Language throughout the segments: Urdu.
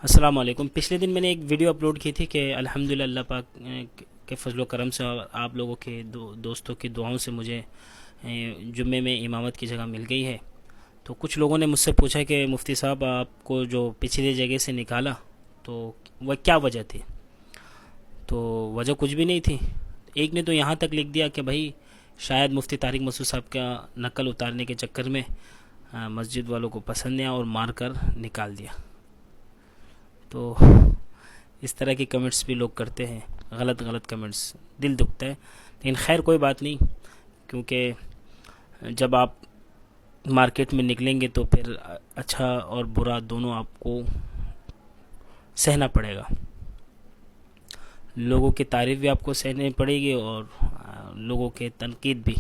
السلام علیکم۔ پچھلے دن میں نے ایک ویڈیو اپلوڈ کی تھی کہ الحمدللہ اللہ پاک کے فضل و کرم سے اور آپ لوگوں کے دوستوں کی دعاؤں سے مجھے جمعے میں امامت کی جگہ مل گئی ہے۔ تو کچھ لوگوں نے مجھ سے پوچھا کہ مفتی صاحب آپ کو جو پچھلی جگہ سے نکالا تو وہ کیا وجہ تھی؟ تو وجہ کچھ بھی نہیں تھی۔ ایک نے تو یہاں تک لکھ دیا کہ بھائی شاید مفتی طارق مسعود صاحب کا نقل اتارنے کے چکر میں مسجد والوں کو پسند نہیں آیا اور مار کر نکال دیا۔ تو اس طرح کی کمنٹس بھی لوگ کرتے ہیں، غلط غلط کمنٹس، دل دکھتا ہے۔ لیکن خیر کوئی بات نہیں، کیونکہ جب آپ مارکیٹ میں نکلیں گے تو پھر اچھا اور برا دونوں آپ کو سہنا پڑے گا۔ لوگوں کی تعریف بھی آپ کو سہنی پڑے گی اور لوگوں کے تنقید بھی،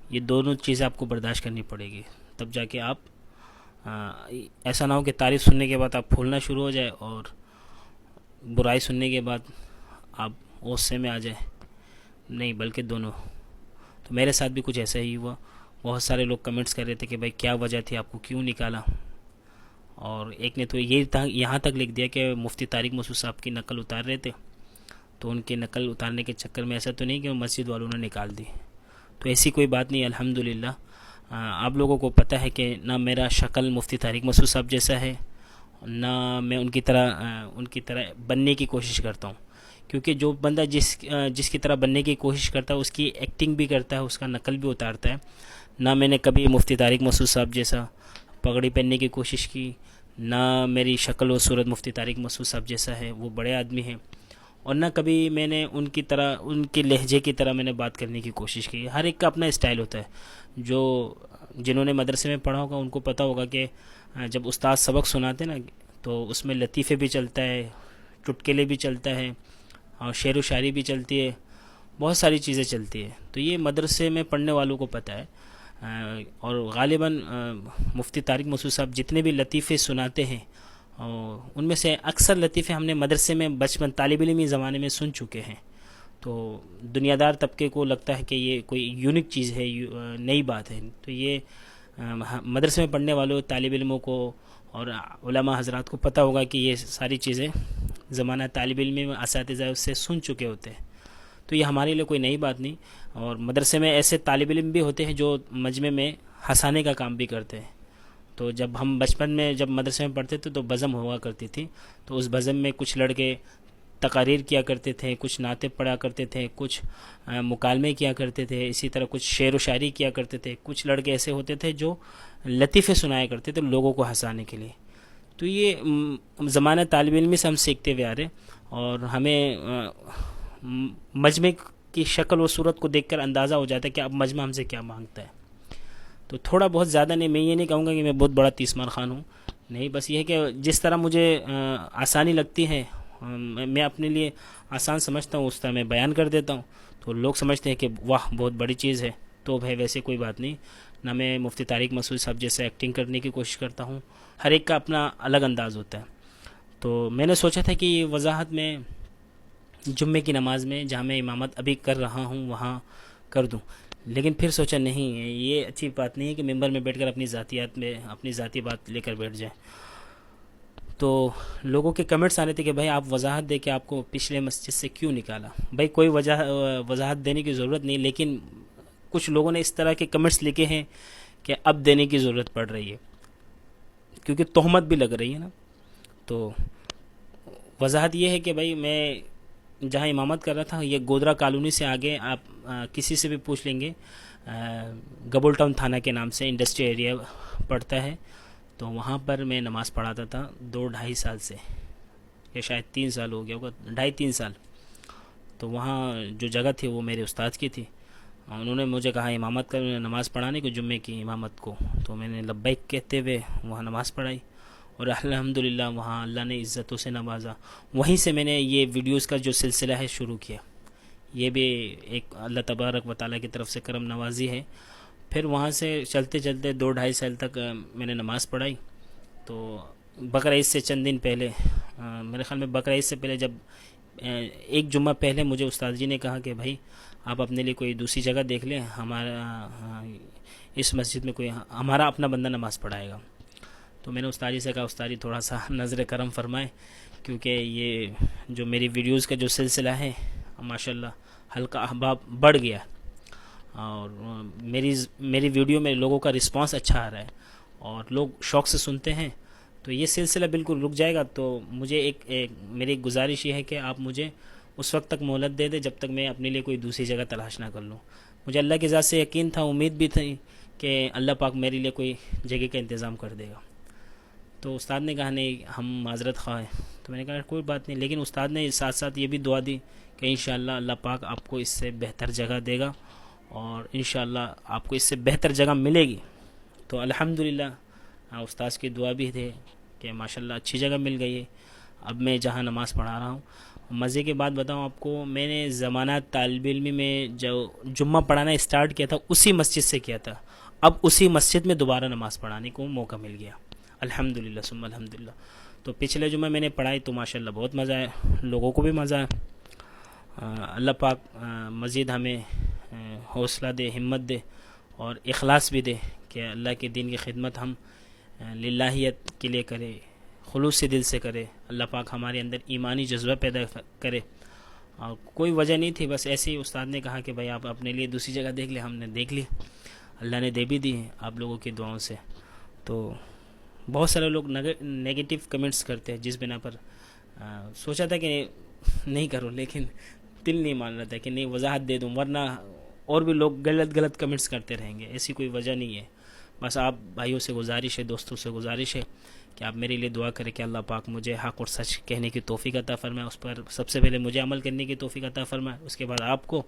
یہ دونوں چیزیں آپ کو برداشت کرنی پڑے گی، تب جا کے آپ ایسا نہ ہو کہ تعریف سننے کے بعد آپ پھولنا شروع ہو جائے اور برائی سننے کے بعد آپ غصے میں آ جائیں۔ نہیں، بلکہ دونوں۔ تو میرے ساتھ بھی کچھ ایسا ہی ہوا۔ بہت سارے لوگ کمنٹس کر رہے تھے کہ بھائی کیا وجہ تھی، آپ کو کیوں نکالا؟ اور ایک نے تو یہاں تک لکھ دیا کہ مفتی طارق مسعود صاحب کی نقل اتار رہے تھے، تو ان کی نقل اتارنے کے چکر میں ایسا تو نہیں کہ وہ مسجد والوں نے نکال دی۔ تو ایسی کوئی بات نہیں، الحمدللہ۔ آپ لوگوں کو پتہ ہے کہ نہ میرا شکل مفتی طارق مسعود صاحب جیسا ہے، نہ میں ان کی طرح بننے کی کوشش کرتا ہوں، کیونکہ جو بندہ جس کی طرح بننے کی کوشش کرتا ہے اس کی ایکٹنگ بھی کرتا ہے، اس کا نقل بھی اتارتا ہے۔ نہ میں نے کبھی مفتی طارق مسعود صاحب جیسا پگڑی پہننے کی کوشش کی، نہ میری شکل و صورت مفتی طارق مسعود صاحب جیسا ہے، وہ بڑے آدمی ہیں، اور نہ کبھی میں نے ان کے لہجے کی طرح میں نے بات کرنے کی کوشش کی۔ ہر ایک کا اپنا اسٹائل ہوتا ہے۔ جنہوں نے مدرسے میں پڑھا ہوگا ان کو پتہ ہوگا کہ جب استاد سبق سناتے نا تو اس میں لطیفے بھی چلتا ہے، چٹکلے بھی چلتا ہے، اور شعر و شاعری بھی چلتی ہے، بہت ساری چیزیں چلتی ہے۔ تو یہ مدرسے میں پڑھنے والوں کو پتہ ہے۔ اور غالباً مفتی طارق مسعود صاحب جتنے بھی لطیفے سناتے ہیں ان میں سے اکثر لطیفے ہم نے مدرسے میں بچپن طالب علمی زمانے میں سن چکے ہیں۔ تو دنیا دار طبقے کو لگتا ہے کہ یہ کوئی یونیک چیز ہے، نئی بات ہے۔ تو یہ مدرسے میں پڑھنے والوں طالب علموں کو اور علماء حضرات کو پتہ ہوگا کہ یہ ساری چیزیں زمانہ طالب علمی میں اساتذہ اس سے سن چکے ہوتے ہیں۔ تو یہ ہمارے لیے کوئی نئی بات نہیں۔ اور مدرسے میں ایسے طالب علم بھی ہوتے ہیں جو مجمع میں ہنسانے کا کام بھی کرتے ہیں۔ تو جب ہم بچپن میں جب مدرسے میں پڑھتے تھے تو بزم ہوا کرتی تھی، تو اس بزم میں کچھ لڑکے تقاریر کیا کرتے تھے، کچھ نعتیں پڑھا کرتے تھے، کچھ مکالمے کیا کرتے تھے، اسی طرح کچھ شعر و شاعری کیا کرتے تھے۔ کچھ لڑکے ایسے ہوتے تھے جو لطیفے سنایا کرتے تھے لوگوں کو ہنسانے کے لیے۔ تو یہ زمانہ طالب علمی سے ہم سیکھتے ہوئے آ رہے، اور ہمیں مجمع کی شکل و صورت کو دیکھ کر اندازہ ہو جاتا ہے کہ اب مجمع ہم سے کیا مانگتا ہے۔ تو تھوڑا بہت زیادہ نہیں، میں یہ نہیں کہوں گا کہ میں بہت بڑا تیسمار خان ہوں، نہیں، بس یہ ہے کہ جس طرح مجھے آسانی لگتی ہے میں اپنے لیے آسان سمجھتا ہوں، اس طرح میں بیان کر دیتا ہوں۔ تو لوگ سمجھتے ہیں کہ واہ بہت بڑی چیز ہے، تو بھائی ویسے کوئی بات نہیں۔ نہ میں مفتی طارق مسعود صاحب جیسے ایکٹنگ کرنے کی کوشش کرتا ہوں، ہر ایک کا اپنا الگ انداز ہوتا ہے۔ تو میں نے سوچا تھا کہ یہ وضاحت میں جمعے کی نماز میں جہاں میں امامت ابھی کر رہا ہوں وہاں کر دوں، لیکن پھر سوچا نہیں، یہ اچھی بات نہیں ہے کہ ممبر میں بیٹھ کر اپنی ذاتی بات لے کر بیٹھ جائیں۔ تو لوگوں کے کمنٹس آ رہے تھے کہ بھائی آپ وضاحت دے کہ آپ کو پچھلے مسجد سے کیوں نکالا۔ بھائی کوئی وضاحت دینے کی ضرورت نہیں، لیکن کچھ لوگوں نے اس طرح کے کمنٹس لکھے ہیں کہ اب دینے کی ضرورت پڑ رہی ہے، کیونکہ تہمت بھی لگ رہی ہے نا۔ تو وضاحت یہ ہے کہ بھائی میں جہاں امامت کر رہا تھا یہ گودرا کالونی سے آگے، آپ کسی سے بھی پوچھ لیں گے، گبل ٹاؤن تھانہ کے نام سے انڈسٹری ایریا پڑتا ہے، تو وہاں پر میں نماز پڑھاتا تھا 2-2.5 سال سے، یا شاید 3 سال ہو گیا ہوگا، 2.5-3 سال۔ تو وہاں جو جگہ تھی وہ میرے استاد کی تھی، انہوں نے مجھے کہا امامت کر، نماز پڑھانے کو، جمعے کی امامت کو، تو میں نے لبیک کہتے ہوئے وہاں نماز پڑھائی، اور الحمدللہ وہاں اللہ نے عزتوں سے نوازا۔ وہیں سے میں نے یہ ویڈیوز کا جو سلسلہ ہے شروع کیا۔ یہ بھی ایک اللہ تبارک و تعالیٰ کی طرف سے کرم نوازی ہے۔ پھر وہاں سے چلتے چلتے 2-2.5 سال تک میں نے نماز پڑھائی۔ تو بقرعید سے چند دن پہلے، میرے خیال میں بقرعید سے پہلے، جب ایک جمعہ پہلے مجھے استاد جی نے کہا کہ بھائی آپ اپنے لیے کوئی دوسری جگہ دیکھ لیں، ہمارا اس مسجد میں کوئی ہمارا اپنا بندہ نماز پڑھائے گا۔ تو میں نے استاد جی سے کہا استاد جی تھوڑا سا نظر کرم فرمائیں، کیونکہ یہ جو میری ویڈیوز کا جو سلسلہ ہے ماشاءاللہ ہلکا احباب بڑھ گیا، اور میری ویڈیو میں لوگوں کا رسپانس اچھا آ رہا ہے اور لوگ شوق سے سنتے ہیں، تو یہ سلسلہ بالکل رک جائے گا. تو مجھے میری ایک گزارش یہ ہے کہ آپ مجھے اس وقت تک مہلت دے دیں جب تک میں اپنے لیے کوئی دوسری جگہ تلاش نہ کر لوں. مجھے اللہ کی ذات سے یقین تھا، امید بھی تھی کہ اللہ پاک میرے لیے کوئی جگہ کا انتظام کر دے گا. تو استاد نے کہا نہیں ہم معذرت خواہ ہیں. تو میں نے کہا کوئی بات نہیں، لیکن استاد نے ساتھ ساتھ یہ بھی دعا دی کہ انشاءاللہ اللہ پاک آپ کو اس سے بہتر جگہ دے گا اور انشاءاللہ آپ کو اس سے بہتر جگہ ملے گی. تو الحمدللہ استاد کی دعا بھی تھے کہ ماشاءاللہ اچھی جگہ مل گئی ہے. اب میں جہاں نماز پڑھا رہا ہوں، مزے کی بات بتاؤں آپ کو، میں نے زمانات طالب علمی میں جو جمعہ پڑھانا اسٹارٹ کیا تھا اسی مسجد سے کیا تھا، اب اسی مسجد میں دوبارہ نماز پڑھانے کو موقع مل گیا الحمدللہ ثم الحمدللہ. تو پچھلے جمعہ میں نے پڑھائی تو ماشاءاللہ بہت مزہ آیا، لوگوں کو بھی مزہ آیا. اللہ پاک مزید ہمیں حوصلہ دے، ہمت دے اور اخلاص بھی دے کہ اللہ کے دین کی خدمت ہم للہیت کے لیے کرے، خلوص سے دل سے کرے. اللہ پاک ہمارے اندر ایمانی جذبہ پیدا کرے. اور کوئی وجہ نہیں تھی، بس ایسے ہی استاد نے کہا کہ بھائی آپ اپنے لیے دوسری جگہ دیکھ لیں. ہم نے دیکھ لی، اللہ نے دے بھی دی آپ لوگوں کی دعاؤں سے. تو بہت سارے لوگ نیگیٹو کمنٹس کرتے ہیں، جس بنا پر سوچا تھا کہ نہیں کرو، لیکن دل نہیں مان رہا تھا کہ نہیں وضاحت دے دوں، ورنہ اور بھی لوگ غلط کمنٹس کرتے رہیں گے. ایسی کوئی وجہ نہیں ہے. بس آپ بھائیوں سے گزارش ہے، دوستوں سے گزارش ہے کہ آپ میرے لیے دعا کریں کہ اللہ پاک مجھے حق اور سچ کہنے کی توفیق عطا فرمائے. اس پر سب سے پہلے مجھے عمل کرنے کی توفیق عطا فرمائے، اس کے بعد آپ کو،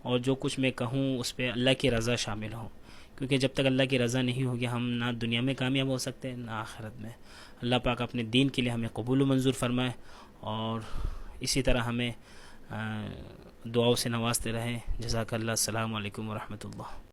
اور جو کچھ میں کہوں اس پہ اللہ کی رضا شامل ہو، کیونکہ جب تک اللہ کی رضا نہیں ہوگی ہم نہ دنیا میں کامیاب ہو سکتے نہ آخرت میں. اللہ پاک اپنے دین کے لیے ہمیں قبول و منظور فرمائے اور اسی طرح ہمیں دعاؤں سے نوازتے رہیں. جزاک اللہ. السلام علیکم ورحمۃ اللہ.